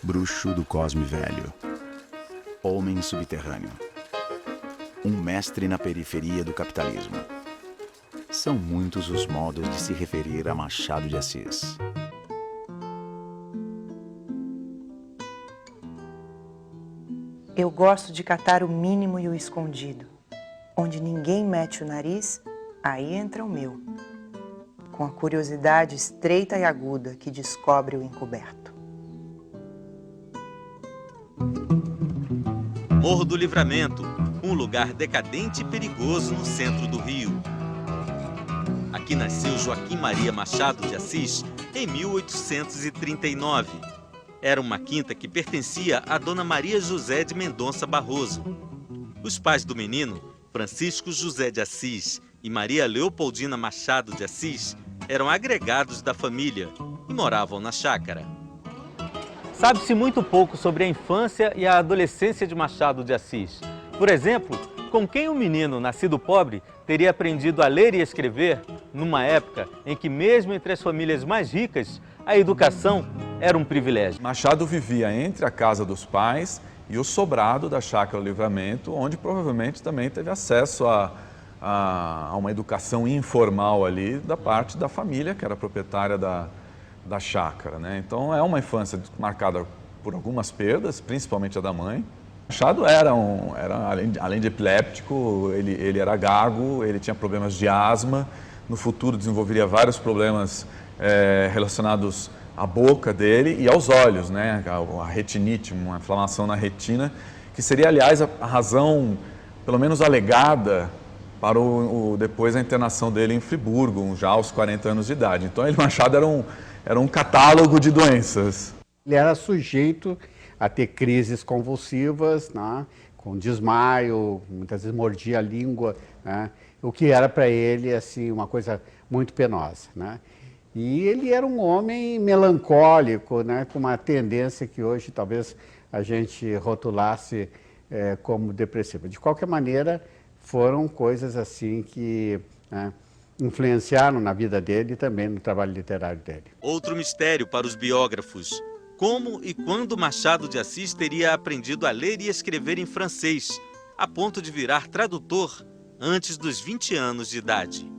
Bruxo do Cosme Velho. Homem subterrâneo. Um mestre na periferia do capitalismo. São muitos os modos de se referir a Machado de Assis. Eu gosto de catar o mínimo e o escondido. Onde ninguém mete o nariz, aí entra o meu. Com a curiosidade estreita e aguda que descobre o encoberto. Morro do Livramento, um lugar decadente e perigoso no centro do Rio. Aqui nasceu Joaquim Maria Machado de Assis em 1839. Era uma quinta que pertencia a Dona Maria José de Mendonça Barroso. Os pais do menino, Francisco José de Assis e Maria Leopoldina Machado de Assis, eram agregados da família e moravam na chácara. Sabe-se muito pouco sobre a infância e a adolescência de Machado de Assis. Por exemplo, com quem o menino, nascido pobre, teria aprendido a ler e escrever numa época em que, mesmo entre as famílias mais ricas, a educação era um privilégio. Machado vivia entre a casa dos pais e o sobrado da Chácara Livramento, onde provavelmente também teve acesso a uma educação informal ali da parte da família, que era proprietária da chácara, né? Então é uma infância marcada por algumas perdas, principalmente a da mãe. Machado era além de epiléptico, ele era gago, ele tinha problemas de asma, no futuro desenvolveria vários problemas relacionados à boca dele e aos olhos, né? A retinite, uma inflamação na retina, que seria, aliás, a razão, pelo menos alegada, para depois a internação dele em Friburgo, já aos 40 anos de idade. Então, Machado era um catálogo de doenças. Ele era sujeito a ter crises convulsivas, né, com desmaio, muitas vezes mordia a língua, né, o que era para ele assim, uma coisa muito penosa, né. E ele era um homem melancólico, né, com uma tendência que hoje talvez a gente rotulasse como depressiva. De qualquer maneira, foram coisas assim que influenciaram na vida dele e também no trabalho literário dele. Outro mistério para os biógrafos: como e quando Machado de Assis teria aprendido a ler e escrever em francês, a ponto de virar tradutor antes dos 20 anos de idade.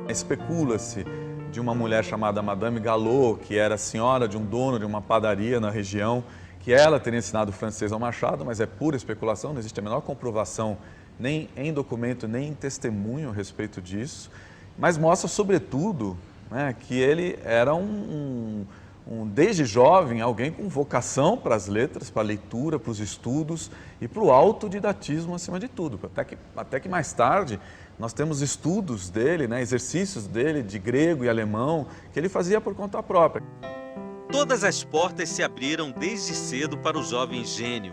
Especula-se de uma mulher chamada Madame Galot, que era senhora de um dono de uma padaria na região, que ela teria ensinado francês ao Machado, mas é pura especulação, não existe a menor comprovação, nem em documento, nem em testemunho a respeito disso, mas mostra, sobretudo, né, que ele era desde jovem, alguém com vocação para as letras, para a leitura, para os estudos e para o autodidatismo acima de tudo. Até que mais tarde nós temos estudos dele, né, exercícios dele de grego e alemão, que ele fazia por conta própria. Todas as portas se abriram desde cedo para o jovem gênio.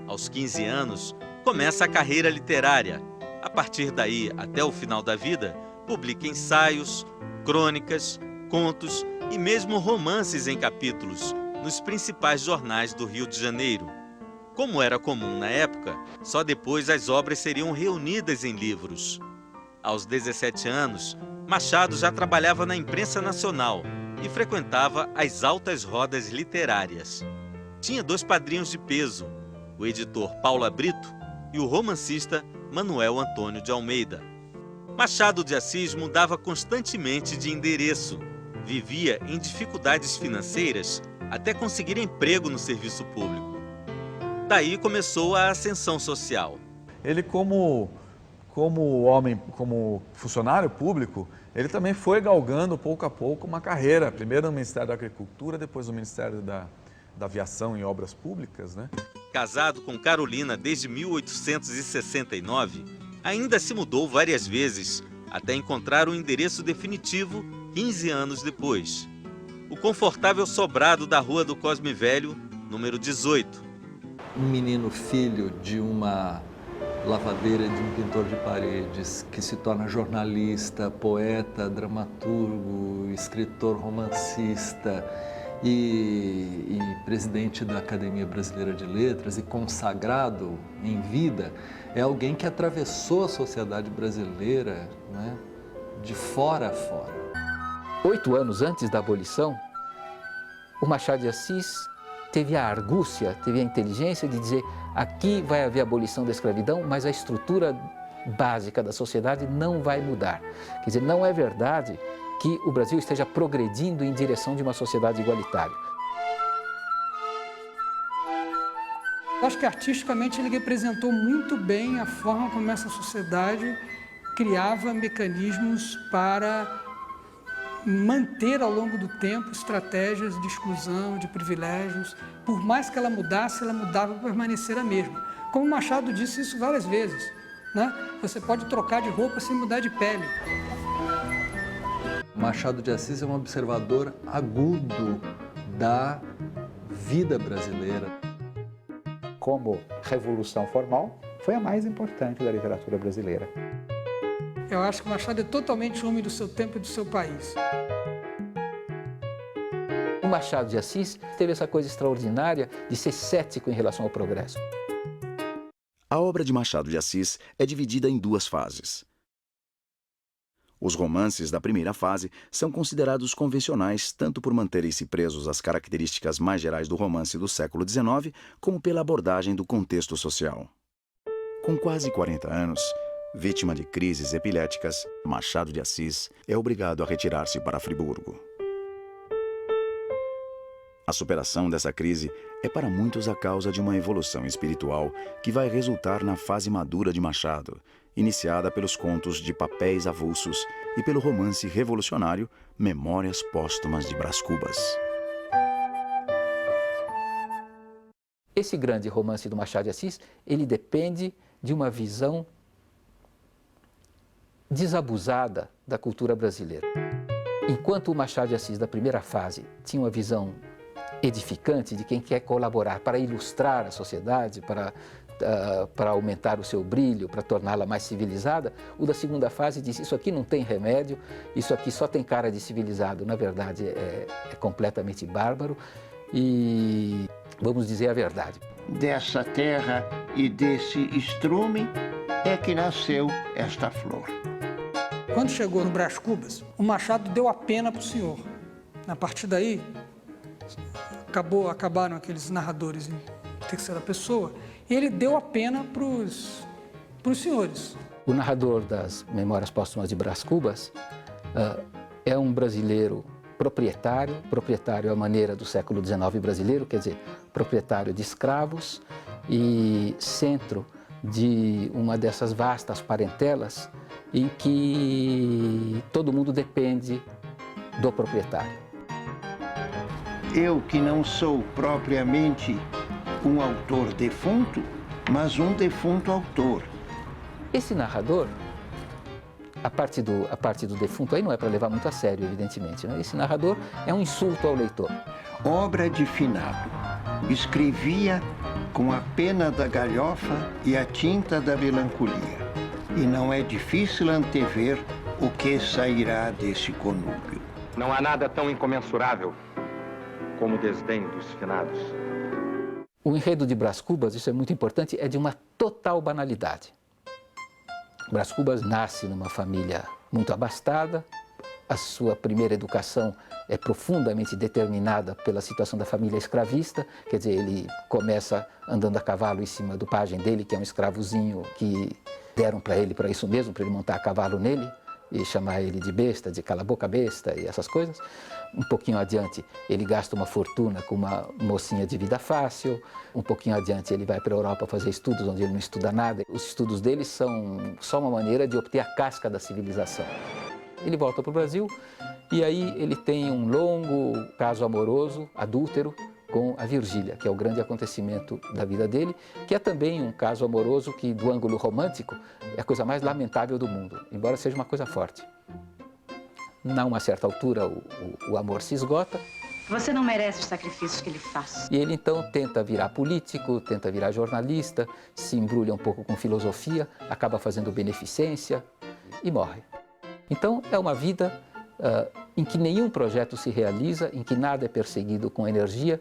Aos 15 anos, começa a carreira literária. A partir daí, até o final da vida, publica ensaios, crônicas, contos e mesmo romances em capítulos nos principais jornais do Rio de Janeiro. Como era comum na época, só depois as obras seriam reunidas em livros. Aos 17 anos, Machado já trabalhava na imprensa nacional e frequentava as altas rodas literárias. Tinha 2 padrinhos de peso, o editor Paula Brito e o romancista Manuel Antônio de Almeida. Machado de Assis mudava constantemente de endereço, vivia em dificuldades financeiras até conseguir emprego no serviço público. Daí começou a ascensão social. Ele, como homem, como funcionário público, ele também foi galgando pouco a pouco uma carreira, primeiro no Ministério da Agricultura, depois no Ministério da Aviação e Obras Públicas, né? Casado com Carolina desde 1869, ainda se mudou várias vezes, até encontrar um endereço definitivo 15 anos depois. O confortável sobrado da Rua do Cosme Velho, número 18. Um menino filho de uma lavadeira, de um pintor de paredes, que se torna jornalista, poeta, dramaturgo, escritor, romancista e presidente da Academia Brasileira de Letras e consagrado em vida, é alguém que atravessou a sociedade brasileira, né, de fora a fora. 8 anos antes da abolição, o Machado de Assis teve a argúcia, teve a inteligência de dizer: aqui vai haver abolição da escravidão, mas a estrutura básica da sociedade não vai mudar. Quer dizer, não é verdade que o Brasil esteja progredindo em direção de uma sociedade igualitária. Eu acho que artisticamente ele representou muito bem a forma como essa sociedade criava mecanismos para manter ao longo do tempo estratégias de exclusão, de privilégios. Por mais que ela mudasse, ela mudava para permanecer a mesma. Como Machado disse isso várias vezes, né? Você pode trocar de roupa sem mudar de pele. Machado de Assis é um observador agudo da vida brasileira. Como revolução formal, foi a mais importante da literatura brasileira. Eu acho que Machado é totalmente homem do seu tempo e do seu país. O Machado de Assis teve essa coisa extraordinária de ser cético em relação ao progresso. A obra de Machado de Assis é dividida em 2 fases. Os romances da primeira fase são considerados convencionais tanto por manterem-se presos às características mais gerais do romance do século XIX, como pela abordagem do contexto social. Com quase 40 anos, vítima de crises epiléticas, Machado de Assis é obrigado a retirar-se para Friburgo. A superação dessa crise é para muitos a causa de uma evolução espiritual que vai resultar na fase madura de Machado, iniciada pelos contos de Papéis Avulsos e pelo romance revolucionário Memórias Póstumas de Brás Cubas. Esse grande romance do Machado de Assis, ele depende de uma visão desabusada da cultura brasileira. Enquanto o Machado de Assis, da primeira fase, tinha uma visão edificante de quem quer colaborar para ilustrar a sociedade, para aumentar o seu brilho, para torná-la mais civilizada, o da segunda fase diz: isso aqui não tem remédio, isso aqui só tem cara de civilizado, na verdade é completamente bárbaro e vamos dizer a verdade. Dessa terra e desse estrume é que nasceu esta flor. Quando chegou no Brás Cubas, o Machado deu a pena para o senhor. A partir daí, acabaram aqueles narradores em terceira pessoa, e ele deu a pena para os senhores. O narrador das Memórias Póstumas de Brás Cubas é um brasileiro proprietário à maneira do século XIX brasileiro, quer dizer, proprietário de escravos e centro de uma dessas vastas parentelas em que todo mundo depende do proprietário. Eu que não sou propriamente um autor defunto, mas um defunto autor. Esse narrador, a parte do defunto aí não é para levar muito a sério, evidentemente, né? Esse narrador é um insulto ao leitor. Obra de finado. Escrevia com a pena da galhofa e a tinta da melancolia. E não é difícil antever o que sairá desse conúbio. Não há nada tão incomensurável como o desdém dos finados. O enredo de Brás Cubas, isso é muito importante, é de uma total banalidade. Brás Cubas nasce numa família muito abastada, a sua primeira educação é profundamente determinada pela situação da família escravista, quer dizer, ele começa andando a cavalo em cima do pajem dele, que é um escravozinho que deram para ele, para isso mesmo, para ele montar a cavalo nele e chamar ele de besta, de cala a boca besta e essas coisas. Um pouquinho adiante, ele gasta uma fortuna com uma mocinha de vida fácil. Um pouquinho adiante, ele vai para a Europa fazer estudos onde ele não estuda nada. Os estudos dele são só uma maneira de obter a casca da civilização. Ele volta para o Brasil e aí ele tem um longo caso amoroso, adúltero, com a Virgília, que é o grande acontecimento da vida dele, que é também um caso amoroso que, do ângulo romântico, é a coisa mais lamentável do mundo, embora seja uma coisa forte. A uma certa altura, o amor se esgota. Você não merece os sacrifícios que ele faz. E ele, então, tenta virar político, tenta virar jornalista, se embrulha um pouco com filosofia, acaba fazendo beneficência e morre. Então, é uma vida em que nenhum projeto se realiza, em que nada é perseguido com energia,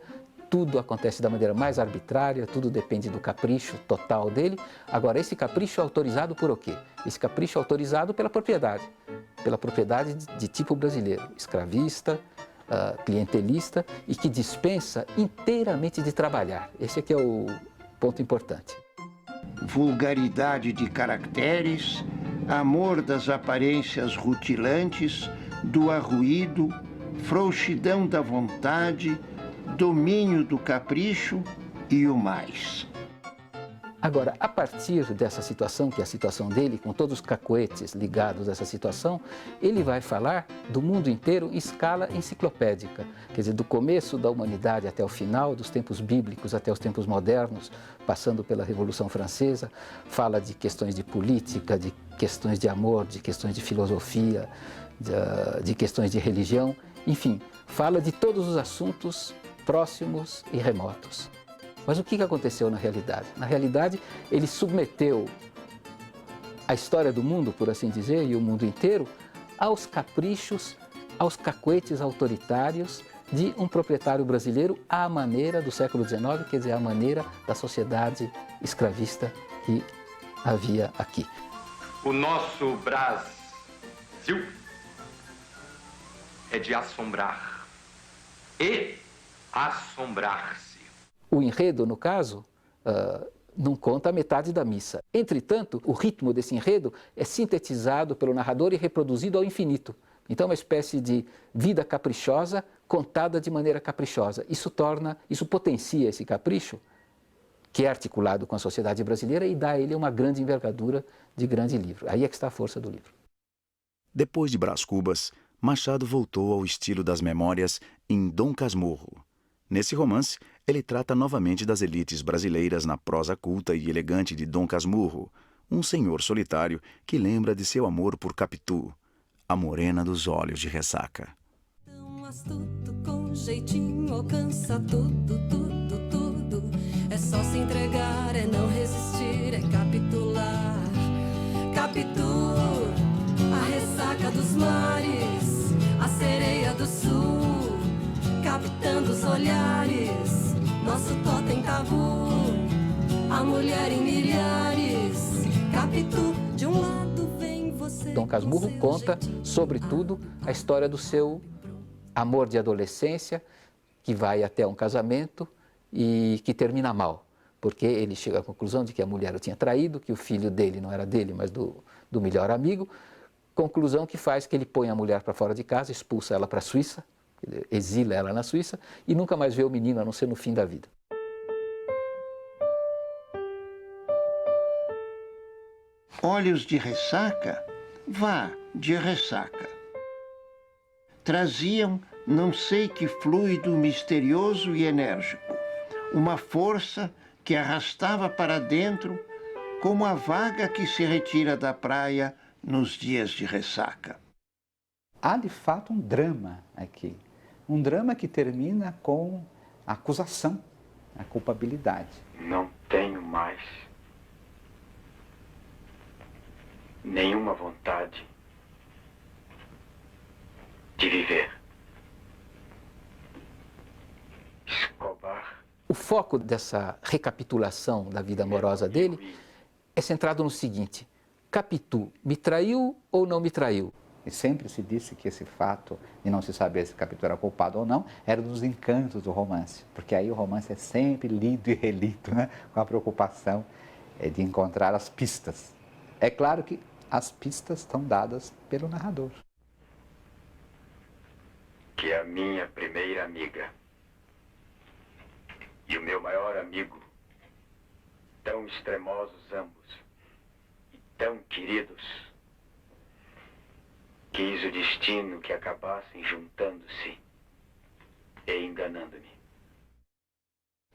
tudo acontece da maneira mais arbitrária, tudo depende do capricho total dele. Agora, esse capricho é autorizado por o quê? Esse capricho é autorizado pela propriedade de tipo brasileiro, escravista, clientelista e que dispensa inteiramente de trabalhar. Esse aqui é o ponto importante. Vulgaridade de caracteres, amor das aparências rutilantes, do arruído, frouxidão da vontade, domínio do capricho e o mais. Agora, a partir dessa situação, que é a situação dele, com todos os cacoetes ligados a essa situação, ele vai falar do mundo inteiro em escala enciclopédica. Quer dizer, do começo da humanidade até o final, dos tempos bíblicos até os tempos modernos, passando pela Revolução Francesa, fala de questões de política, de questões de amor, de questões de filosofia, de questões de religião, enfim, fala de todos os assuntos próximos e remotos. Mas o que aconteceu na realidade? Na realidade, ele submeteu a história do mundo, por assim dizer, e o mundo inteiro, aos caprichos, aos cacoetes autoritários de um proprietário brasileiro à maneira do século XIX, quer dizer, à maneira da sociedade escravista que havia aqui. O nosso Brasil é de assombrar e assombrar-se. O enredo, no caso, não conta a metade da missa. Entretanto, o ritmo desse enredo é sintetizado pelo narrador e reproduzido ao infinito. Então, é uma espécie de vida caprichosa contada de maneira caprichosa. Isso potencia esse capricho, que é articulado com a sociedade brasileira e dá a ele uma grande envergadura de grande livro. Aí é que está a força do livro. Depois de Brás Cubas, Machado voltou ao estilo das memórias em Dom Casmurro. Nesse romance, ele trata novamente das elites brasileiras na prosa culta e elegante de Dom Casmurro, um senhor solitário que lembra de seu amor por Capitu, a morena dos olhos de ressaca. Tão astuto, com jeitinho, alcança tudo, tudo, tudo. É só se entregar, é não resistir, é capitular. Capitu, a ressaca dos mares, a sereia do sul, captando os olhares, nosso totem tabu, a mulher em milhares, Capitu, de um lado vem você. Dom Casmurro conta, sobretudo, a história do seu amor de adolescência, que vai até um casamento e que termina mal, porque ele chega à conclusão de que a mulher o tinha traído, que o filho dele não era dele, mas do melhor amigo, conclusão que faz que ele põe a mulher para fora de casa, expulsa ela para a Suíça, exila ela na Suíça e nunca mais vê o menino, a não ser no fim da vida. Olhos de ressaca? Vá, de ressaca. Traziam não sei que fluido misterioso e enérgico, uma força que arrastava para dentro como a vaga que se retira da praia nos dias de ressaca. Há, de fato, um drama aqui. Um drama que termina com a acusação, a culpabilidade. Não tenho mais nenhuma vontade de viver. Escobar. O foco dessa recapitulação da vida amorosa dele é centrado no seguinte: Capitu me traiu ou não me traiu? E sempre se disse que esse fato de não se saber se Capitu era culpado ou não era um dos encantos do romance, porque aí o romance é sempre lido e relido, né? Com a preocupação de encontrar as pistas. É claro que as pistas estão dadas pelo narrador. Que a minha primeira amiga e o meu maior amigo, tão extremosos ambos e tão queridos, quis o destino que acabassem juntando-se e enganando-me.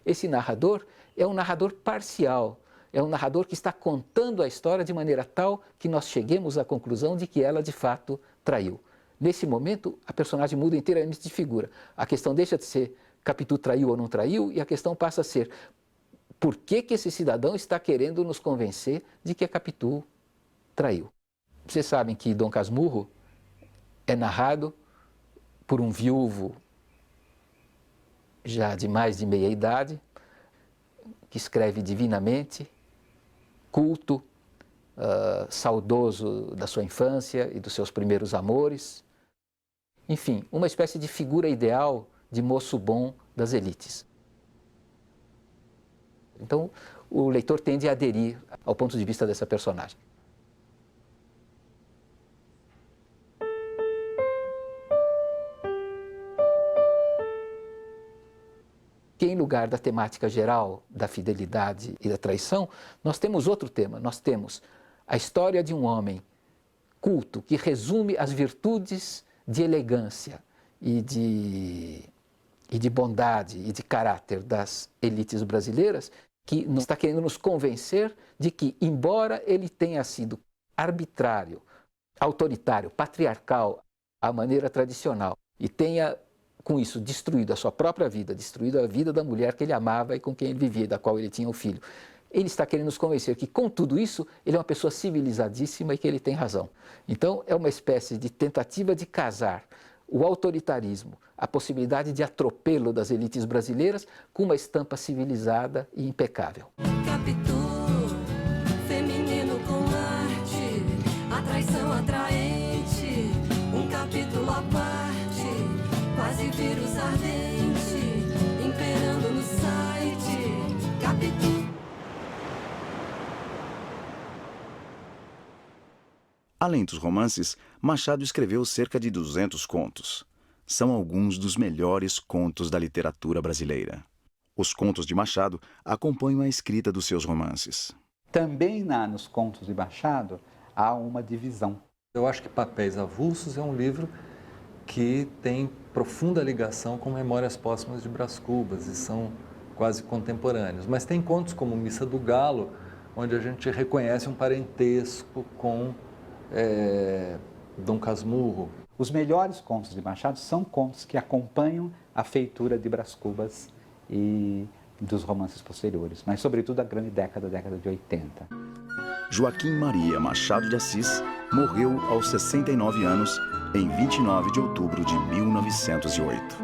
Esse narrador é um narrador parcial, é um narrador que está contando a história de maneira tal que nós cheguemos à conclusão de que ela de fato traiu. Nesse momento, a personagem muda inteiramente de figura. A questão deixa de ser Capitu traiu ou não traiu e a questão passa a ser por que esse cidadão está querendo nos convencer de que a Capitu traiu. Vocês sabem que Dom Casmurro é narrado por um viúvo já de mais de meia idade, que escreve divinamente, culto, saudoso da sua infância e dos seus primeiros amores. Enfim, uma espécie de figura ideal de moço bom das elites. Então, o leitor tende a aderir ao ponto de vista dessa personagem. Que em lugar da temática geral da fidelidade e da traição, nós temos outro tema. Nós temos a história de um homem culto que resume as virtudes de elegância e de bondade e de caráter das elites brasileiras, que está querendo nos convencer de que, embora ele tenha sido arbitrário, autoritário, patriarcal, à maneira tradicional, e tenha, com isso, destruído a sua própria vida, destruído a vida da mulher que ele amava e com quem ele vivia, da qual ele tinha um filho, ele está querendo nos convencer que, com tudo isso, ele é uma pessoa civilizadíssima e que ele tem razão. Então, é uma espécie de tentativa de casar o autoritarismo, a possibilidade de atropelo das elites brasileiras com uma estampa civilizada e impecável. Capítulo feminino com arte, a traição atraente, um capítulo à parte, quase vírus ardente, imperando no site. Capítulo. Além dos romances, Machado escreveu cerca de 200 contos. São alguns dos melhores contos da literatura brasileira. Os contos de Machado acompanham a escrita dos seus romances. Também nos contos de Machado há uma divisão. Eu acho que Papéis Avulsos é um livro que tem profunda ligação com Memórias Póstumas de Brás Cubas e são quase contemporâneos. Mas tem contos como Missa do Galo, onde a gente reconhece um parentesco com Dom Casmurro. Os melhores contos de Machado são contos que acompanham a feitura de Brás Cubas e dos romances posteriores, mas sobretudo a grande década de 80. Joaquim Maria Machado de Assis morreu aos 69 anos em 29 de outubro de 1908.